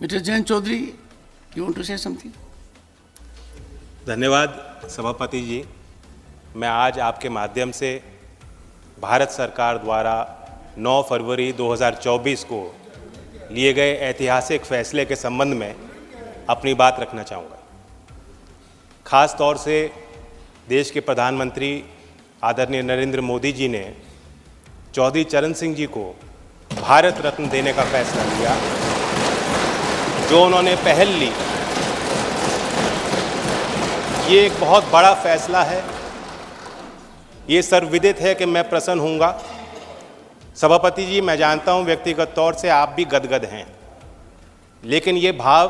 Mr. Jayant Chaudhary, you want to say something? धन्यवाद सभापति जी। मैं आज आपके माध्यम से भारत सरकार द्वारा 9 फरवरी 2024 को लिए गए ऐतिहासिक फैसले के संबंध में अपनी बात रखना चाहूँगा। ख़ास तौर से देश के प्रधानमंत्री आदरणीय नरेंद्र मोदी जी ने चौधरी चरण सिंह जी को भारत रत्न देने का फैसला लिया, जो उन्होंने पहल ली। ये एक बहुत बड़ा फैसला है। ये सर्वविदित है कि मैं प्रसन्न हूँगा। सभापति जी, मैं जानता हूँ व्यक्तिगत तौर से आप भी गदगद हैं, लेकिन ये भाव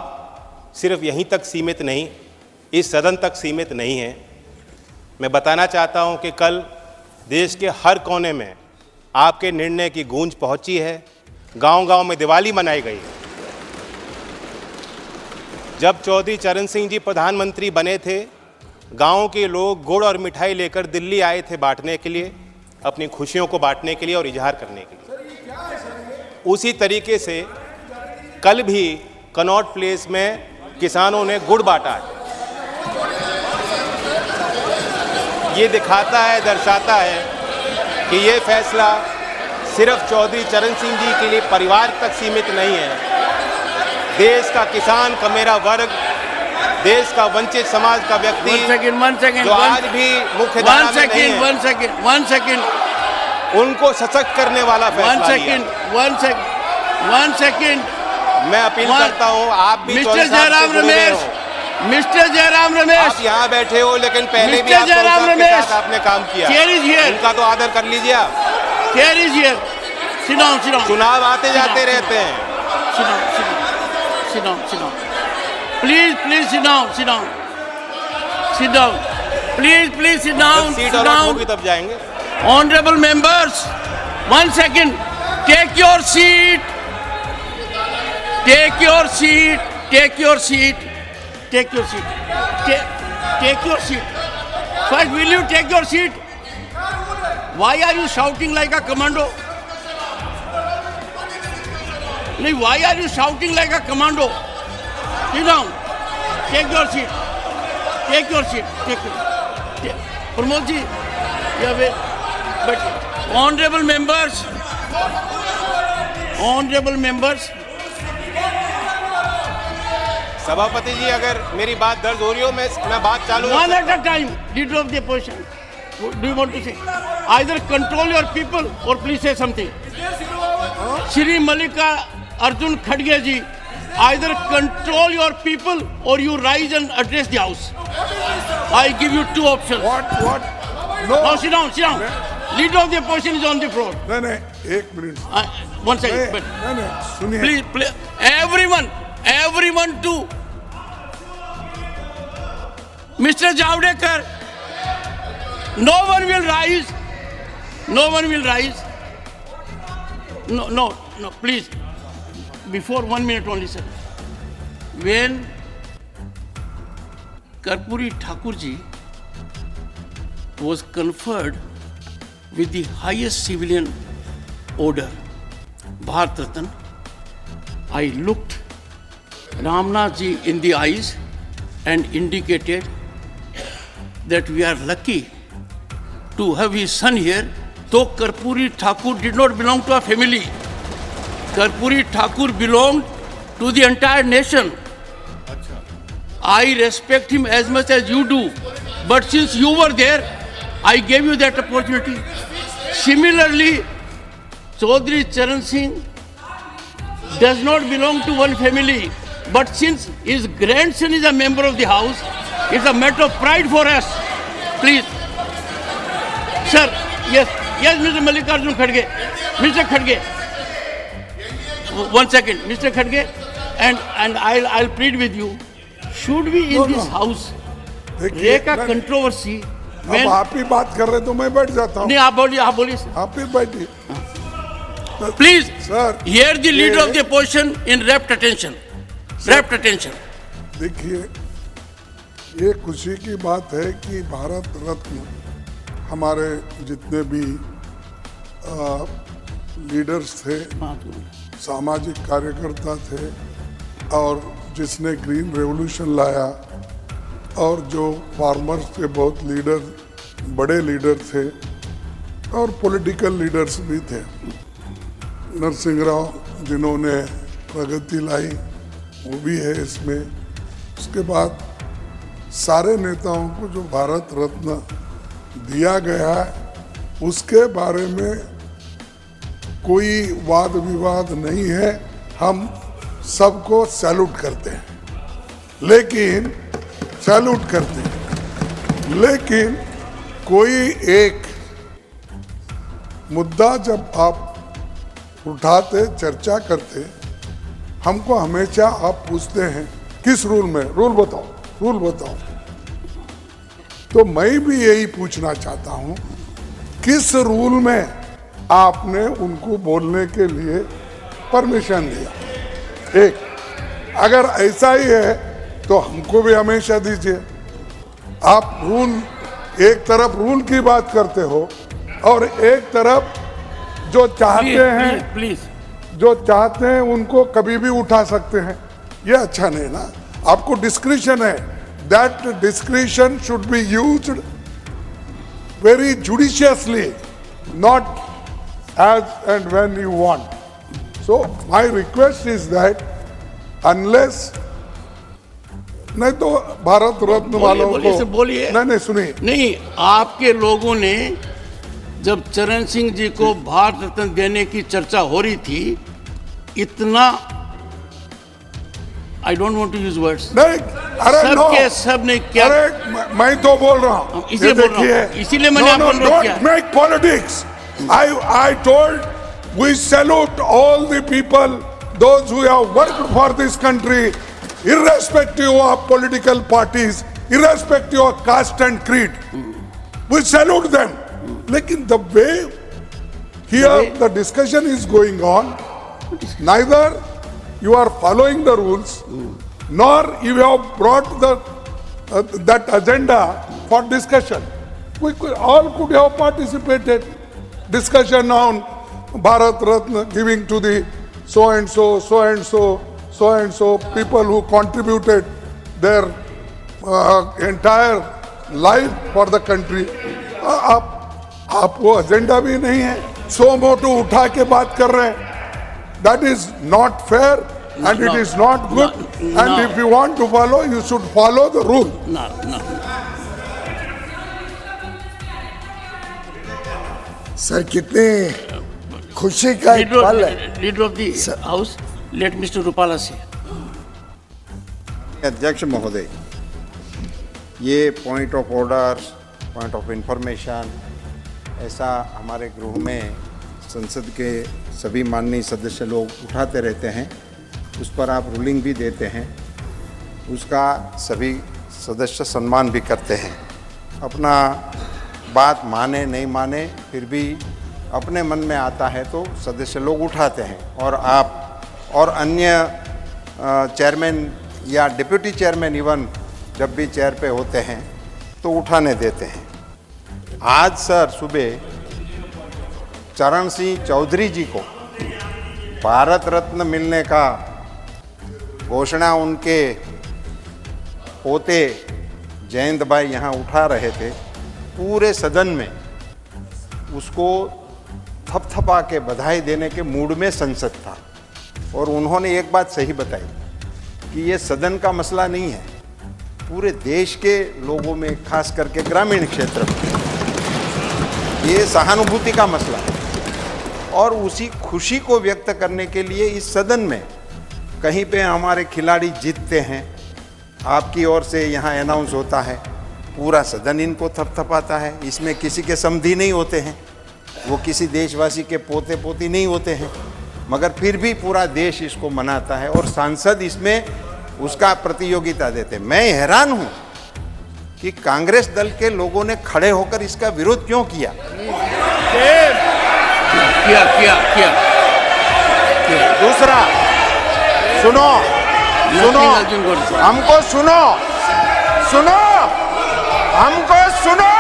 सिर्फ यहीं तक सीमित नहीं, इस सदन तक सीमित नहीं है। मैं बताना चाहता हूँ कि कल देश के हर कोने में आपके निर्णय की गूंज पहुँची है। गांव-गांव में दिवाली मनाई गई है। जब चौधरी चरण सिंह जी प्रधानमंत्री बने थे, गांव के लोग गुड़ और मिठाई लेकर दिल्ली आए थे बांटने के लिए, अपनी खुशियों को बांटने के लिए और इजहार करने के लिए। उसी तरीके से कल भी कनॉट प्लेस में किसानों ने गुड़ बांटा है। ये दिखाता है, दर्शाता है कि ये फैसला सिर्फ चौधरी चरण सिंह जी के लिए परिवार तक सीमित नहीं है। देश का किसान, कमेरा वर्ग, देश का वंचित समाज का व्यक्ति जो आज भी मुख्य धारा में नहीं है, one second. उनको सशक्त करने वाला फैसला लिया। One second. मैं अपील करता हूँ, आप भी Mr. जयराम रमेश, Mr. जयराम रमेश, आप यहाँ बैठे हो, लेकिन पहले भी आप जयराम के रमेश, साथ आपने काम किया। Chair is here. उनका तो आदर कर लीजिए आप। Chair is here. Sit down. चुनाव आते जाते रहते हैं। Sit down. Please sit down. Please sit down. Seat allot होगी तब जाएंगे। Honorable members, 1 second. Take your seat. Take your seat. First, will you take your seat? Why are you shouting like a commando? Why are you shouting like a commando? Sit down. Take your seat. Pramod ji, but honorable members. सभापति जी, अगर मेरी बात दर्ज हो रही हो, मैं बात चालू। One at a time. Leader of the opposition. Do you want to say? Either control your people or please say something. Shri Mallika Arjun Khadge ji, either control your people or you rise and address the house. I give you two options. What? No. Now sit down. Leader of the opposition is on the floor. नहीं, एक minute. 1 second. नहीं, सुनिए। Please, everyone to Mr. Javadekar. No one will rise. No, please. Before 1 minute only, sir. When Karpuri Thakur ji was conferred with the highest civilian order, Bharat Ratna, I looked Ramnath ji in the eyes and indicated that we are lucky to have his son here. Though Karpuri Thakur did not belong to a family, Karpuri Thakur belonged to the entire nation. I respect him as much as you do, but since you were there, I gave you that opportunity. Similarly, Chaudhary Charan Singh does not belong to one family, but since his grandson is a member of the house, it's a matter of pride for us. Please, sir. Yes, Mr. Mallikarjun Khadge. Mr. Khadge. 1 second, Mr. Khadge, and I'll plead with you. Should we in this house break a controversy? अब आप ही बात कर रहे तो मैं बैठ जाता हूँ। नहीं, आप बोलिए सर। आप ही बैठिए। Please, sir, hear the leader of the opposition in rapt attention. देखिए, ये खुशी की बात है कि भारत रत्न हमारे जितने भी लीडर्स थे, सामाजिक कार्यकर्ता थे, और जिसने ग्रीन रेवोल्यूशन लाया, और जो फार्मर्स के बहुत बड़े लीडर थे और पॉलिटिकल लीडर्स भी थे। नरसिंह राव जिन्होंने प्रगति लाई वो भी है इसमें। उसके बाद सारे नेताओं को जो भारत रत्न दिया गया है उसके बारे में कोई वाद विवाद नहीं है, हम सबको सैल्यूट करते हैं, लेकिन कोई एक मुद्दा जब आप उठाते, चर्चा करते, हमको हमेशा आप पूछते हैं किस रूल में, रूल बताओ। तो मैं भी यही पूछना चाहता हूं, किस रूल में आपने उनको बोलने के लिए परमिशन दिया? एक, अगर ऐसा ही है तो हमको भी हमेशा दीजिए। आप रूल, एक तरफ रूल की बात करते हो और एक तरफ जो चाहते हैं, प्लीज जो चाहते हैं उनको कभी भी उठा सकते हैं, ये अच्छा नहीं ना। आपको डिस्क्रिशन है, that discretion should be used very judiciously, not as and when you want. So my request is that unless, नहीं तो भारत रत्न वालों को बोलिए। नहीं सुनिए। नहीं, आपके लोगों ने जब चरण सिंह जी को भारत रत्न देने की चर्चा हो रही थी, इतना, I don't want to use words, नहीं, अरे सबके सब ने क्या, अरे मैं तो बोल रहा हूँ, इसीलिए मैंने आपको अनुरोध किया। Don't make politics. I told we salute all the people, those who have worked for this country, irrespective of political parties, irrespective of caste and creed. We salute them. Lekin the way here the discussion is going on, neither you are following the rules, nor you have brought that agenda for discussion. We all could have participated. Discussion on Bharat Ratna giving to the so and so people who contributed their entire life for the country. आप वो agenda भी नहीं है, सो मोटो उठा के बात कर रहे हैं। That is not fair and it is not good. And if you want to follow, you should follow the rule. No. Sir कितने खुशी का एक पल है। Leader of the house, let mister Rupala से। अध्यक्ष महोदय, ये point of order, point of information, ऐसा हमारे गृह में संसद के सभी माननीय सदस्य लोग उठाते रहते हैं, उस पर आप रूलिंग भी देते हैं, उसका सभी सदस्य सम्मान भी करते हैं। अपना बात माने नहीं माने, फिर भी अपने मन में आता है तो सदस्य लोग उठाते हैं, और आप और अन्य चेयरमैन या डिप्यूटी चेयरमैन इवन जब भी चेयर पे होते हैं तो उठाने देते हैं। आज सर सुबह चरण सिंह चौधरी जी को भारत रत्न मिलने का घोषणा उनके पोते जयंत भाई यहाँ उठा रहे थे, पूरे सदन में उसको थपथपा के बधाई देने के मूड में संसद था। और उन्होंने एक बात सही बताई कि ये सदन का मसला नहीं है, पूरे देश के लोगों में, खास करके ग्रामीण क्षेत्र में ये सहानुभूति का मसला है। और उसी खुशी को व्यक्त करने के लिए इस सदन में कहीं पे हमारे खिलाड़ी जीतते हैं, आपकी ओर से यहाँ अनाउंस होता है, पूरा सदन इनको थपथपाता है। इसमें किसी के समधी नहीं होते हैं, वो किसी देशवासी के पोते पोती नहीं होते हैं, मगर फिर भी पूरा देश इसको मनाता है और सांसद इसमें उसका प्रतियोगिता देते। मैं हैरान हूँ कि कांग्रेस दल के लोगों ने खड़े होकर इसका विरोध क्यों किया। दूसरा, सुनो, हमको सुनो,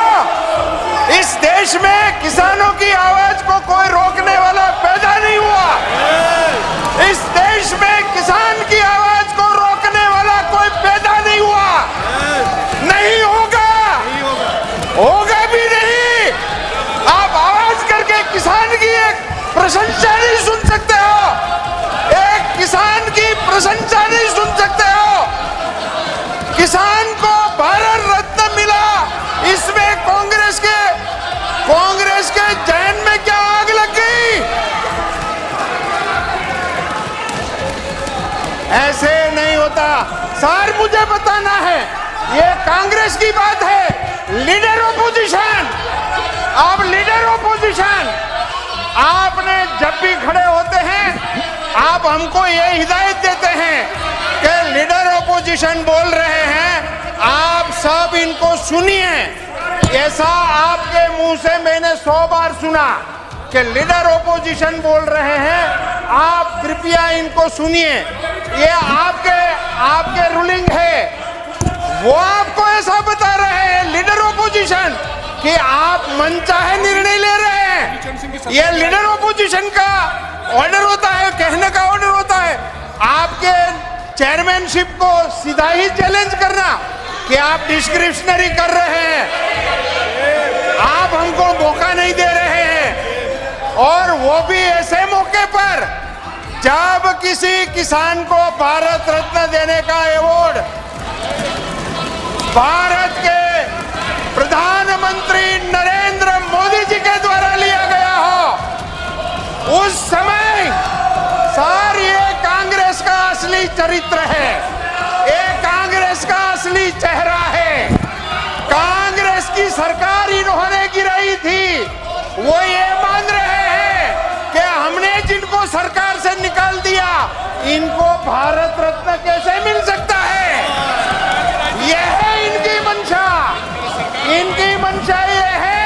इस देश में किसानों की आवाज को कोई रोकने वाला पैदा नहीं हुआ। इस देश में किसान की आवाज को प्रशंसा नहीं सुन सकते हो? किसान को भारत रत्न मिला, इसमें कांग्रेस के जहन में क्या आग लग गई? ऐसे नहीं होता सर, मुझे बताना है, ये कांग्रेस की बात है। लीडर ऑपोजिशन, आप लीडर ऑपोजिशन, आपने जब भी खड़े होते हैं आप हमको ये हिदायत देते हैं कि लीडर ऑपोजिशन बोल रहे हैं, आप सब इनको सुनिए। ऐसा आपके मुंह से मैंने 100 बार सुना कि लीडर ऑपोजिशन बोल रहे हैं, आप कृपया इनको सुनिए। ये आपके रूलिंग है, वो आपको ऐसा बता रहे हैं लीडर ऑपोजिशन कि आप मनचाहे निर्णय ले रहे हैं। ये लीडर ऑपोजिशन का ऑर्डर होता है, कहने का ऑर्डर होता है। आपके चेयरमैनशिप को सीधा ही चैलेंज करना कि आप डिस्क्रिप्शनरी कर रहे हैं, आप हमको मौका नहीं दे रहे हैं, और वो भी ऐसे मौके पर जब किसी किसान को भारत रत्न देने का अवार्ड भारत के प्रधानमंत्री नरेंद्र मोदी जी के द्वारा लिया गया हो, उस समय सर ये कांग्रेस का असली चरित्र है, ये कांग्रेस का असली चेहरा है। कांग्रेस की सरकार इन्होंने गिराई थी, वो ये मान रहे हैं कि हमने जिनको सरकार से निकाल दिया, इनको भारत रत्न कैसे मिल सकता है? यह है इनकी मंशा। इनकी मंशा ये है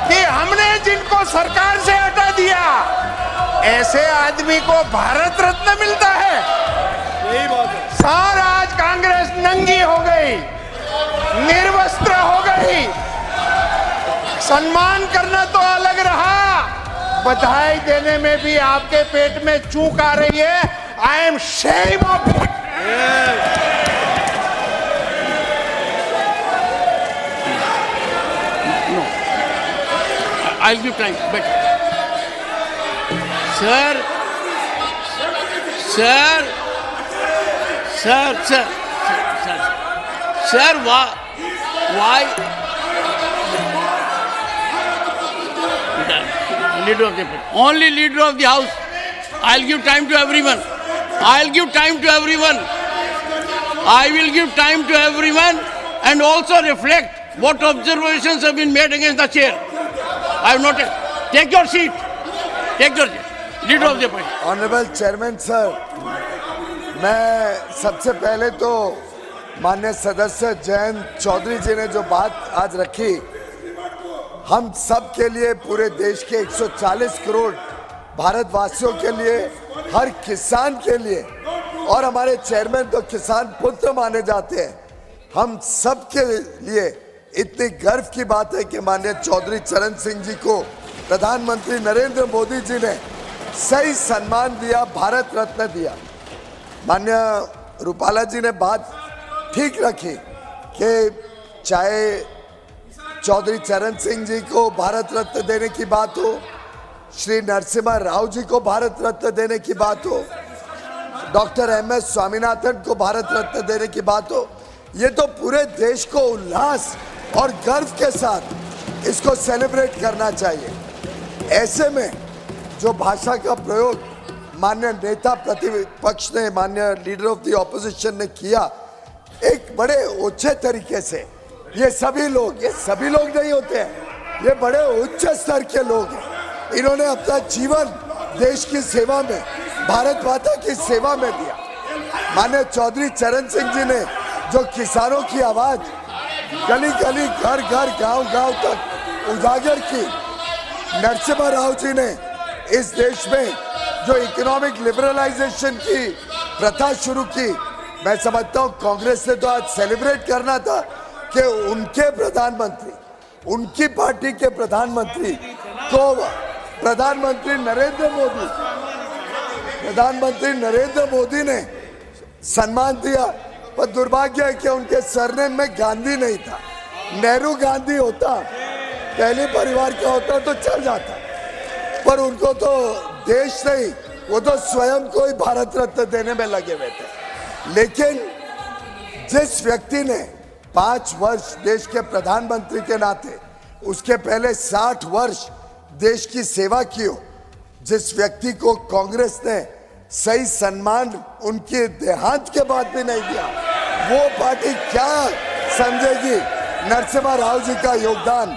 कि हमने जिनको सरकार से हटा दिया, ऐसे आदमी को भारत रत्न मिलता है। यही बात है सर, आज कांग्रेस नंगी हो गई, निर्वस्त्र हो गई। सम्मान करना तो अलग रहा, बधाई देने में भी आपके पेट में चूक आ रही है। I am shame of it. I'll give time, but sir, why? Leader of the party, only leader of the house. I'll give time to everyone. I will give time to everyone, and also reflect what observations have been made against the chair. I have noted. Take your seat. Leader of the party. Honourable chairman sir, मैं सबसे पहले तो माननीय सदस्य जयंत चौधरी जी ने जो बात आज रखी, हम सब के लिए, पूरे देश के 140 करोड़ भारतवासियों के लिए, हर किसान के लिए, और हमारे चेयरमैन तो किसान पुत्र माने जाते हैं, हम सब के लिए इतनी गर्व की बात है कि माननीय चौधरी चरण सिंह जी को प्रधानमंत्री नरेंद्र मोदी जी ने सही सम्मान दिया, भारत रत्न दिया। माननीय रूपाला जी ने बात ठीक रखी कि चाहे चौधरी चरण सिंह जी को भारत रत्न देने की बात हो, श्री नरसिम्हा राव जी को भारत रत्न देने की बात हो, डॉक्टर MS स्वामीनाथन को भारत रत्न देने की बात हो, ये तो पूरे देश को उल्लास और गर्व के साथ इसको सेलिब्रेट करना चाहिए। ऐसे में जो भाषा का प्रयोग माननीय नेता प्रतिपक्ष ने, माननीय लीडर ऑफ द ऑपोजिशन ने किया, एक बड़े ऊंचे तरीके से, ये सभी लोग नहीं होते हैं, ये बड़े उच्च स्तर के लोग हैं। इन्होंने अपना जीवन देश की सेवा में, भारत माता की सेवा में दिया। माननीय चौधरी चरण सिंह जी ने जो किसानों की आवाज गली गली, घर घर, गांव गांव तक उजागर की, नरसिम्हा राव जी ने इस देश में जो इकोनॉमिक लिबरलाइजेशन की प्रथा शुरू की, मैं समझता हूं कांग्रेस ने तो आज सेलिब्रेट करना था कि उनके प्रधानमंत्री, उनकी पार्टी के प्रधानमंत्री को प्रधानमंत्री नरेंद्र मोदी ने सम्मान दिया। पर दुर्भाग्य है कि उनके सरनेम में गांधी नहीं था। नेहरू गांधी होता, पहले परिवार का होता तो चल जाता, पर उनको तो देश नहीं, वो तो स्वयं को ही भारत रत्न देने में लगे हुए थे। लेकिन जिस व्यक्ति ने 5 वर्ष देश के प्रधानमंत्री के नाते, उसके पहले 60 वर्ष देश की सेवा की हो, जिस व्यक्ति को कांग्रेस ने सही सम्मान उनके देहांत के बाद भी नहीं दिया, वो पार्टी क्या समझेगी नरसिम्हा राव जी का योगदान?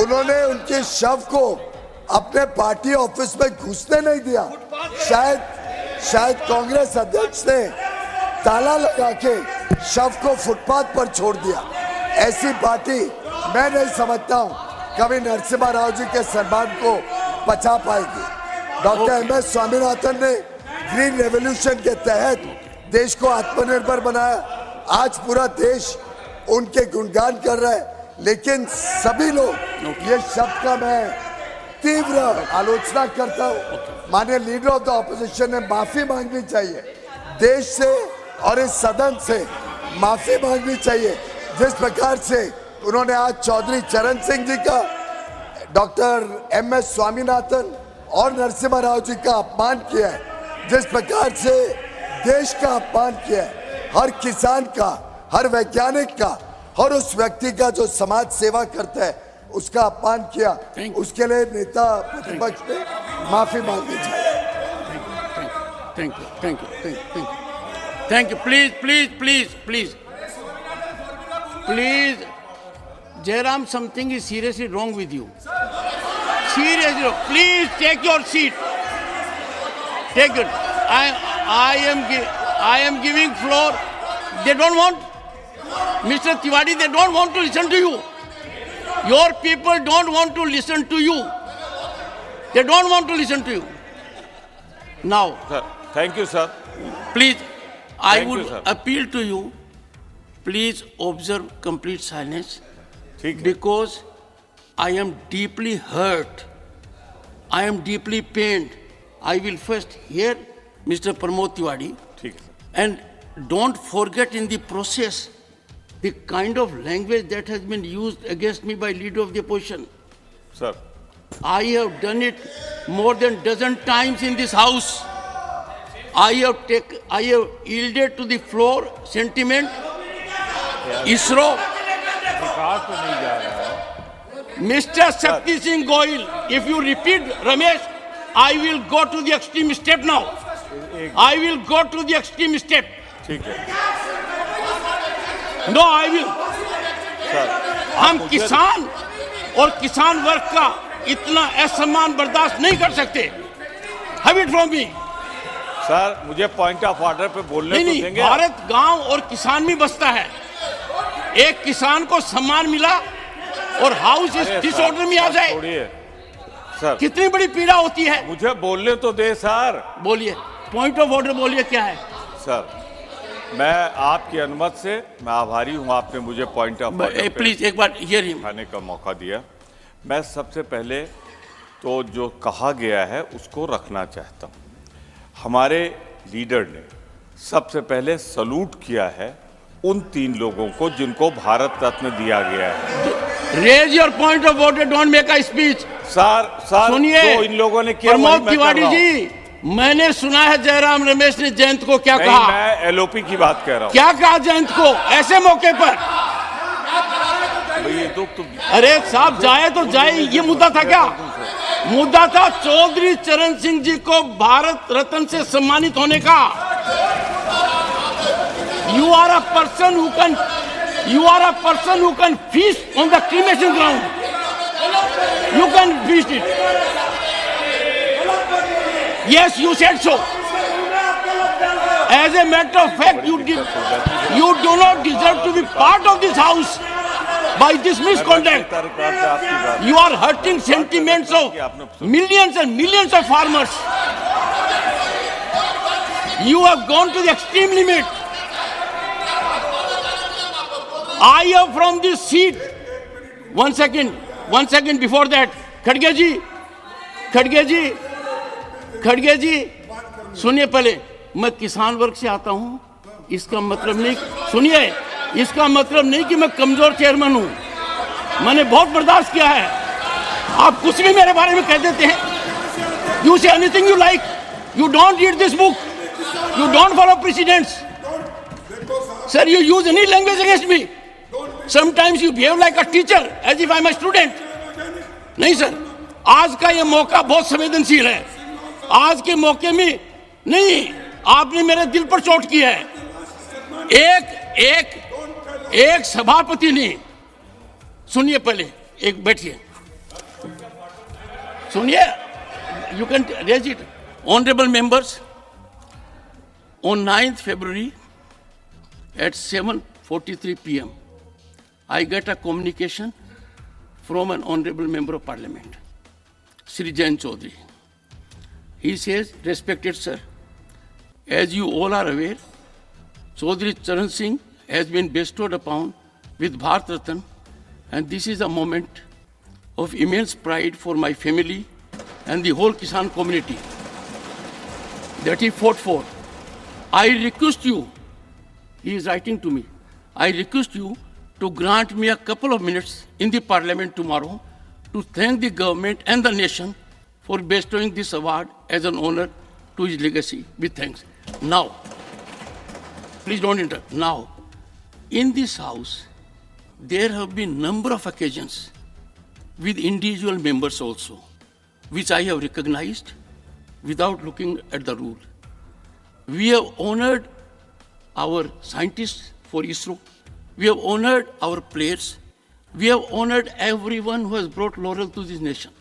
उन्होंने उनके शव को अपने पार्टी ऑफिस में घुसने नहीं दिया। शायद कांग्रेस अध्यक्ष ने ताला लगा के शव को फुटपाथ पर छोड़ दिया। ऐसी पार्टी मैं नहीं समझता हूं कभी नरसिम्हा राव जी के सम्मान को बचा पाएगी। Doctor MS. स्वामीनाथन ने ग्रीन रेवोल्यूशन के तहत देश को आत्मनिर्भर बनाया। आज पूरा देश उनके गुणगान कर रहा है, लेकिन सभी लोग ये शब्द का मैं तीव्र आलोचना करता हूं। माननीय लीडर ऑफ द ऑपोजिशन ने माफी मांगनी चाहिए, देश से और इस सदन से माफी मांगनी चाहिए। जिस प्रकार से उन्होंने आज चौधरी चरण सिंह जी का, डॉक्टर एम.एस. स्वामीनाथन और नरसिम्हा राव जी का अपमान किया है, जिस प्रकार से देश का अपमान किया है, हर किसान का, हर वैज्ञानिक का, हर उस व्यक्ति का जो समाज सेवा करता है, उसका अपमान किया, उसके लिए नेता प्रतिपक्ष ने माफी मांगनी चाहिए। Thank you. Please Jairam, something is seriously wrong with you. Seriously wrong. Please take your seat. Take it. I am giving floor. They don't want, Mr. Tiwari, they don't want to listen to you. Your people don't want to listen to you. They don't want to listen to you. Now, sir, thank you, sir. Please, I Thank would you, sir. appeal to you. Please observe complete silence. ठीक है। Because I am deeply hurt. I am deeply pained. I will first hear Mr. Pramod Tiwari. ठीक है। And don't forget in the process the kind of language that has been used against me by leader of the opposition. Sir. I have done it more than dozen times in this house. I have yielded to the floor sentiment. ISRO. Mr. Shakti Singh Goyal, if you repeat Ramesh, I will go to the extreme step now. I will go to the extreme step. ठीक है। No, I will. Sir, हम किसान और किसान वर्ग का इतना असम्मान बर्दाश्त नहीं कर सकते। Have it from me. Sir, मुझे पॉइंट ऑफ ऑर्डर पे बोलने तो नहीं, देंगे? भारत गांव और किसान में बसता है। एक किसान को सम्मान मिला और हाउस इस डिसऑर्डर में आ जाए, सर, कितनी बड़ी पीड़ा होती है। मुझे बोलने तो दे सर। बोलिए, पॉइंट ऑफ ऑर्डर बोलिए, क्या है? सर, मैं आपकी अनुमति से मैं आभारी हूं, आपने मुझे पॉइंट ऑफ ऑर्डर प्लीज एक बार हियर हिम खाने का मौका दिया। मैं सबसे पहले तो जो कहा गया है उसको रखना चाहता हूं। हमारे लीडर ने सबसे पहले सलूट किया है उन 3 लोगों को जिनको भारत रत्न दिया गया है। Raise your point of order, don't make a speech. Sir सुनिए, तो इन लोगों ने किया, प्रमोद तिवारी जी, मैंने सुना है जयराम रमेश ने जयंत को क्या कहा। मैं एलओपी की बात कह रहा हूं। क्या कहा जयंत को ऐसे मौके पर? ये दुख तो अरे साहब, जाए तो जाए, ये मुद्दा था क्या? मुद्दा था चौधरी चरण सिंह जी को भारत रत्न से सम्मानित होने का। You are a person who can feast on the cremation ground. You can feast it. Yes, you said so. As a matter of fact, you do not deserve to be part of this house by this misconduct. You are hurting sentiments of millions and millions of farmers. You have gone to the extreme limit. I am from this seat. One second before that. खड़गे जी, सुनिए पहले, मैं किसान वर्ग से आता हूं। इसका मतलब नहीं, सुनिए, इसका मतलब नहीं कि मैं कमजोर चेयरमैन हूं। मैंने बहुत बर्दाश्त किया है। आप कुछ भी मेरे बारे में कह देते हैं। You say anything you like. You don't read this book. You don't follow precedents. Sir, you use any language against me. Sometimes you behave like a teacher, as if I'm a student. नहीं sir, आज का ये मौका बहुत संवेदनशील है. आज के मौके में नहीं, आपने मेरे दिल पर चोट की है. एक सभापति ने, सुनिए पहले, एक बैठिए, सुनिए. You can raise it. Honorable members, on 9th February at 7:43 p.m. I get a communication from an honorable member of parliament, Sri Jain Chaudhary. He says, respected sir, as you all are aware, Chaudhary Charan Singh has been bestowed upon with Bharat Ratna, and this is a moment of immense pride for my family and the whole Kisan community that he fought for. I request you, he is writing to me, I request you to grant me a couple of minutes in the parliament tomorrow to thank the government and the nation for bestowing this award as an honor to his legacy. With thanks. Now, please don't interrupt. Now, in this house, there have been number of occasions with individual members also, which I have recognized without looking at the rule. We have honored our scientists for ISRO. We have honored our players. We have honored everyone who has brought laurel to this nation.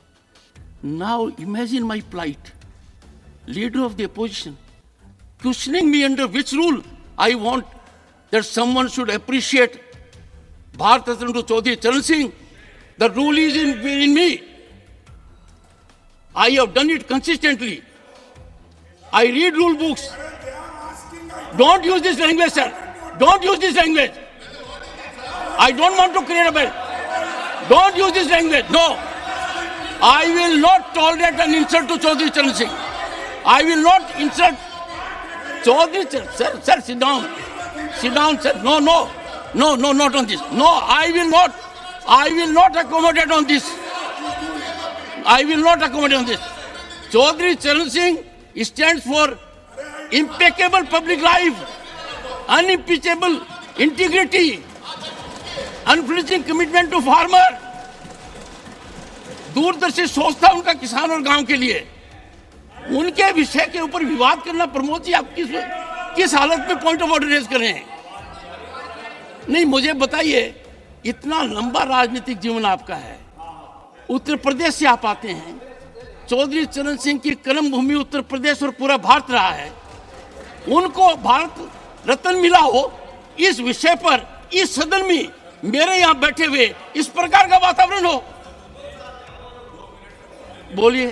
Now imagine my plight. Leader of the opposition, questioning me under which rule I want that someone should appreciate Bharat Ratna to Chaudhary Charan Singh. The rule is in me. I have done it consistently. I read rule books. Don't use this language, sir. Don't use this language. I don't want to create a bell. Don't use this language. No. I will not tolerate an insult to Chaudhary Charan Singh. I will not insult Chaudhary Charan Singh. Sir, sit down. Sit down, sir. No, not on this. No, I will not accommodate on this. I will not accommodate on this. Chaudhary Charan Singh stands for impeccable public life, unimpeachable integrity, unflinching commitment to farmer. दूरदर्शी सोचता उनका किसान और गांव के लिए. उनके विषय के ऊपर विवाद करना, प्रमोद जी, आप किस हालत में पॉइंट ऑफ ऑर्डर रेज कर रहे हैं? नहीं, मुझे बताइए, इतना लंबा राजनीतिक जीवन आपका है, उत्तर प्रदेश से आप आते हैं, चौधरी चरण सिंह की कर्म भूमि उत्तर प्रदेश और पूरा भारत रहा है, उनको भारत रत्न मिला हो, इस विषय पर इस सदन में मेरे यहां बैठे हुए इस प्रकार का वातावरण हो? बोलिए.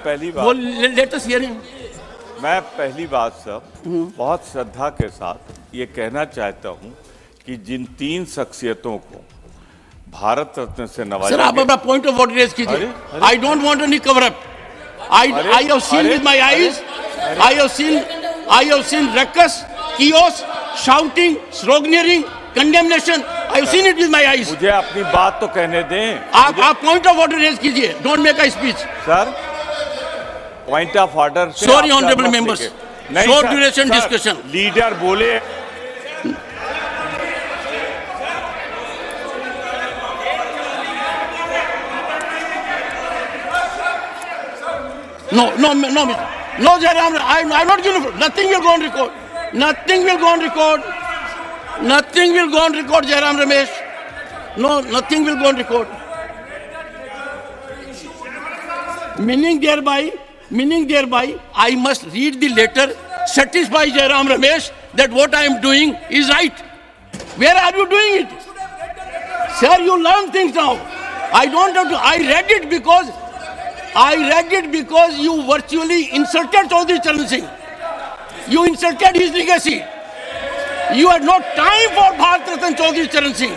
पहली बात, लेट अस हियर हिम. मैं पहली बात सब बहुत श्रद्धा के साथ ये कहना चाहता हूं कि जिन 3 शख्सियतों को भारत रत्न से नवाजा, सर, आप अपना पॉइंट ऑफ ऑर्डर रेज कीजिए. आई don't want any cover up. I have seen with my eyes. I have seen ruckus, chaos, shouting, sloganeering, condemnation. I have seen it with my eyes. मुझे अपनी बात तो कहने दें. आप पॉइंट ऑफ ऑर्डर रेज कीजिए. Don't make a speech. Sir, point of order. Sorry honourable members. Short duration discussion. Leader बोले. No, Jairam, I'm not going to. Nothing will go on record. Nothing will go on record. Nothing will go on record, Jairam Ramesh. No, nothing will go on record. Meaning thereby, I must read the letter, satisfy Jairam Ramesh that what I am doing is right. Where are you doing it? Sir, you learn things now. I don't have to. I read it because you virtually insulted Chaudhary Charan Singh. You insulted his legacy. You had no time for Bharat Ratna Chaudhary Charan Singh.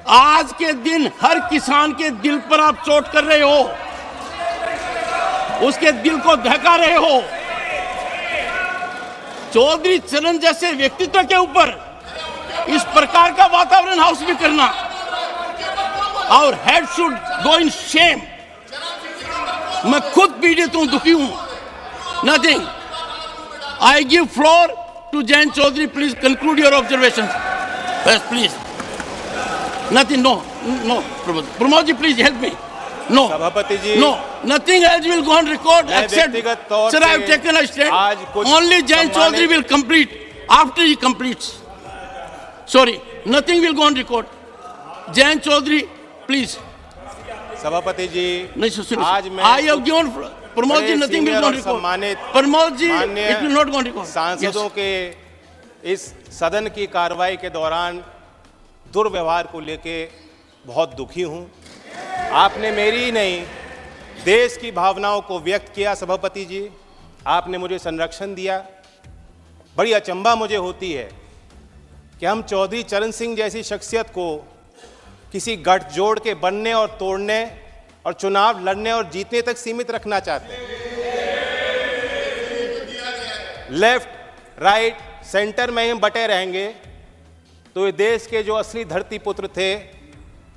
आज के दिन हर किसान के दिल पर आप चोट कर रहे हो, उसके दिल को दहका रहे हो. चौधरी चरण जैसे व्यक्तित्व के ऊपर इस प्रकार का वातावरण हाउस में करना, और head should go in shame. मैं खुद पीड़ित हूं, दुखी हूं। Nothing. I give floor to Jayant Chaudhary. Please conclude your observation. बस please. Nothing. No no Pramod ji, please help me. No, सभापति जी, no, nothing else will go on record except, व्यक्तिगत तौर sir, I have से taken a stand. आज कुछ Only Jayant सम्मानित- Chaudhary will complete after he completes. Sorry, nothing will go on record. Jayant Chaudhary, please. सभापति जी, नहीं सुनिए। आज मैं I have given Pramod ji, nothing will go on record. सम्मानित Pramod ji, माननीय it will not go on record. सांसदों के इस सदन की कार्रवाई के दौरान दुर्व्यवहार को लेके बहुत दुखी हूं। आपने मेरी ही नहीं, देश की भावनाओं को व्यक्त किया। सभापति जी, आपने मुझे संरक्षण दिया। बड़ी अचंभा मुझे होती है कि हम चौधरी चरण सिंह जैसी शख्सियत को किसी गठजोड़ के बनने और तोड़ने और चुनाव लड़ने और जीतने तक सीमित रखना चाहते हैं। लेफ्ट, राइट, सेंटर में हम बटे रहेंगे तो ये देश के जो असली धरती पुत्र थे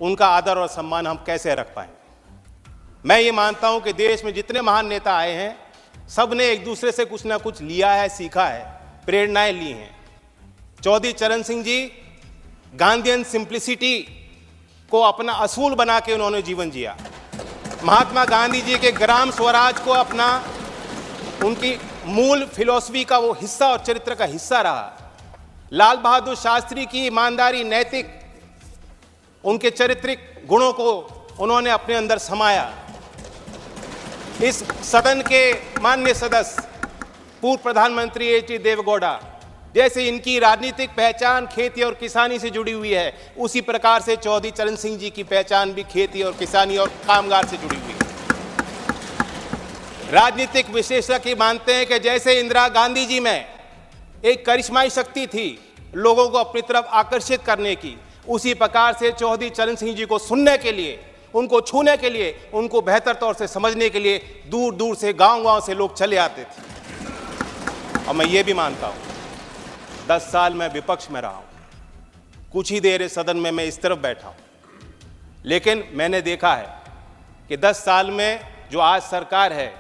उनका आदर और सम्मान हम कैसे रख पाएंगे। मैं ये मानता हूं कि देश में जितने महान नेता आए हैं, सब ने एक दूसरे से कुछ ना कुछ लिया है, सीखा है, प्रेरणाएं ली हैं। चौधरी चरण सिंह जी गांधीयन सिंप्लिसिटी को अपना असूल बना के उन्होंने जीवन जिया। महात्मा गांधी जी के ग्राम स्वराज को अपना, उनकी मूल फिलॉसफी का वो हिस्सा और चरित्र का हिस्सा रहा। लाल बहादुर शास्त्री की ईमानदारी, नैतिक, उनके चारित्रिक गुणों को उन्होंने अपने अंदर समाया। इस सदन के माननीय सदस्य पूर्व प्रधानमंत्री एच.डी. देवेगौड़ा, जैसे इनकी राजनीतिक पहचान खेती और किसानी से जुड़ी हुई है, उसी प्रकार से चौधरी चरण सिंह जी की पहचान भी खेती और किसानी और कामगार से जुड़ी हुई है। राजनीतिक विशेषज्ञ मानते हैं कि जैसे इंदिरा गांधी जी में एक करिश्माई शक्ति थी लोगों को अपनी तरफ आकर्षित करने की, उसी प्रकार से चौधरी चरण सिंह जी को सुनने के लिए, उनको छूने के लिए, उनको बेहतर तौर से समझने के लिए दूर दूर से, गांव-गांव से लोग चले आते थे। और मैं ये भी मानता हूँ, 10 साल मैं विपक्ष में रहा हूँ, कुछ ही देर इस सदन में मैं इस तरफ बैठा हूँ, लेकिन मैंने देखा है कि 10 साल में जो आज सरकार है,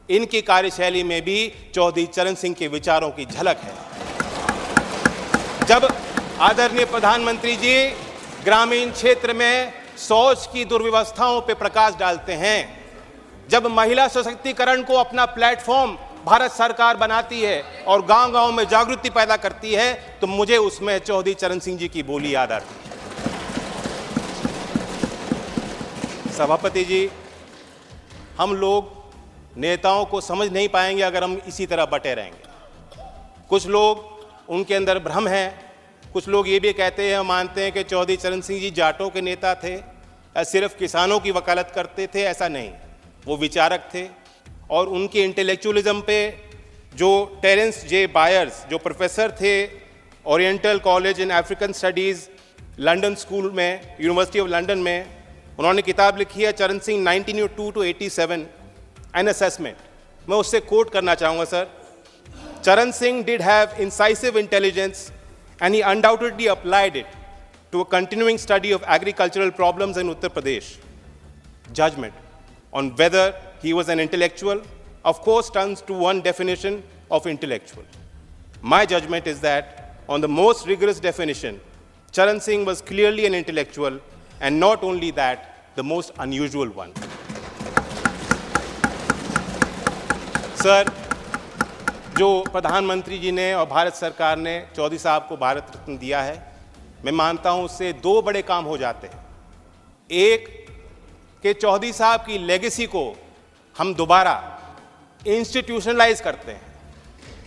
इनकी कार्यशैली में भी चौधरी चरण सिंह के विचारों की झलक है। जब आदरणीय प्रधानमंत्री जी ग्रामीण क्षेत्र में शौच की दुर्व्यवस्थाओं पर प्रकाश डालते हैं, जब महिला सशक्तिकरण को अपना प्लेटफॉर्म भारत सरकार बनाती है और गांव-गांव में जागृति पैदा करती है, तो मुझे उसमें चौधरी चरण सिंह जी की बोली याद आती है। सभापति जी, हम लोग नेताओं को समझ नहीं पाएंगे अगर हम इसी तरह बटे रहेंगे। कुछ लोग, उनके अंदर भ्रम है। कुछ लोग ये भी कहते हैं, मानते हैं कि चौधरी चरण सिंह जी जाटों के नेता थे या सिर्फ किसानों की वकालत करते थे। ऐसा नहीं, वो विचारक थे और उनके इंटेलेक्चुअलिज्म पे जो टेरेंस जे बायर्स, जो प्रोफेसर थे oriental college in African studies London school में, यूनिवर्सिटी ऑफ लंदन में, उन्होंने किताब लिखी है चरण सिंह 1902 to 87 एन असेसमेंट। मैं उससे कोट करना चाहूँगा सर। चरण Singh did have incisive intelligence and he undoubtedly applied it to a continuing study of agricultural problems in Uttar Pradesh. Judgment on whether he was an intellectual, of course, turns to one definition of intellectual. My judgment is that, on the most rigorous definition, Charan Singh was clearly an intellectual, and not only that, the most unusual one. Sir, जो प्रधानमंत्री जी ने और भारत सरकार ने चौधरी साहब को भारत रत्न दिया है, मैं मानता हूं उससे 2 बड़े काम हो जाते हैं। एक कि चौधरी साहब की लेगेसी को हम दोबारा इंस्टीट्यूशनलाइज करते हैं।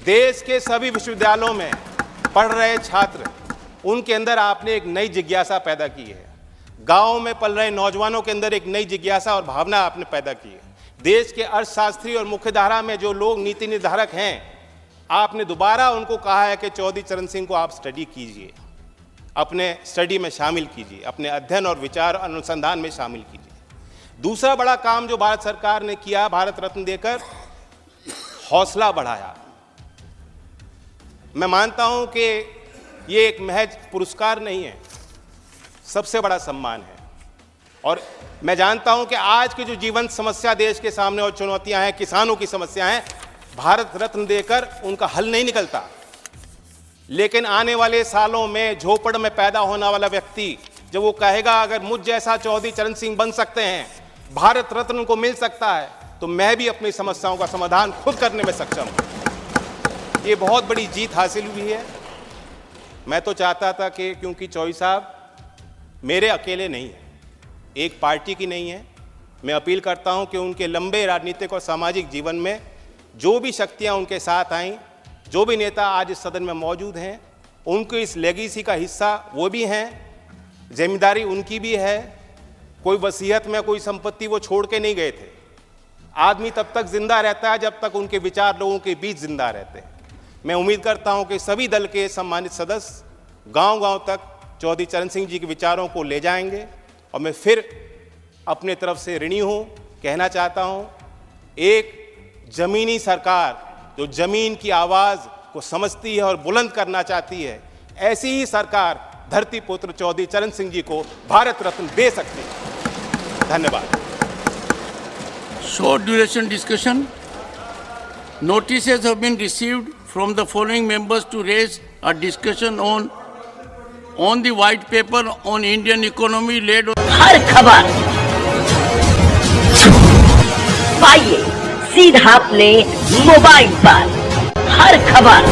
देश के सभी विश्वविद्यालयों में पढ़ रहे छात्र, उनके अंदर आपने एक नई जिज्ञासा पैदा की है। गाँव में पल रहे नौजवानों के अंदर एक नई जिज्ञासा और भावना आपने पैदा की है। देश के अर्थशास्त्री और मुख्यधारा में जो लोग नीति निर्धारक हैं, आपने दोबारा उनको कहा है कि चौधरी चरण सिंह को आप स्टडी कीजिए, अपने स्टडी में शामिल कीजिए, अपने अध्ययन और विचार अनुसंधान में शामिल कीजिए। दूसरा बड़ा काम जो भारत सरकार ने किया, भारत रत्न देकर हौसला बढ़ाया। मैं मानता हूं कि ये एक महज पुरस्कार नहीं है, सबसे बड़ा सम्मान है। और मैं जानता हूं कि आज की जो जीवंत समस्या देश के सामने और चुनौतियां हैं, किसानों की समस्या हैं, भारत रत्न देकर उनका हल नहीं निकलता। लेकिन आने वाले सालों में झोपड़ में पैदा होने वाला व्यक्ति जब वो कहेगा अगर मुझ जैसा चौधरी चरण सिंह बन सकते हैं, भारत रत्न उनको मिल सकता है, तो मैं भी अपनी समस्याओं का समाधान खुद करने में सक्षम हूं। ये बहुत बड़ी जीत हासिल हुई है। मैं तो चाहता था कि क्योंकि चौधरी साहब मेरे अकेले नहीं है, एक पार्टी की नहीं है, मैं अपील करता हूं कि उनके लंबे राजनीतिक और सामाजिक जीवन में जो भी शक्तियां उनके साथ आईं, जो भी नेता आज इस सदन में मौजूद हैं, उनके इस लेगेसी का हिस्सा वो भी हैं, जिम्मेदारी उनकी भी है। कोई वसीयत में कोई संपत्ति वो छोड़ के नहीं गए थे। आदमी तब तक जिंदा रहता है जब तक उनके विचार लोगों के बीच जिंदा रहते हैं। मैं उम्मीद करता हूं कि सभी दल के सम्मानित सदस्य गांव-गांव तक चौधरी चरण सिंह जी के विचारों को ले जाएंगे। और मैं फिर अपने तरफ से ऋणी हूं, कहना चाहता हूं, एक जमीनी सरकार जो जमीन की आवाज़ को समझती है और बुलंद करना चाहती है, ऐसी ही सरकार धरती पुत्र चौधरी चरण सिंह जी को भारत रत्न दे सकती है। धन्यवाद। Short duration discussion. Notices have been received from the following members to raise a discussion on the white paper on Indian economy led on हर खबर पाइए सीधा अपने मोबाइल पर। हर खबर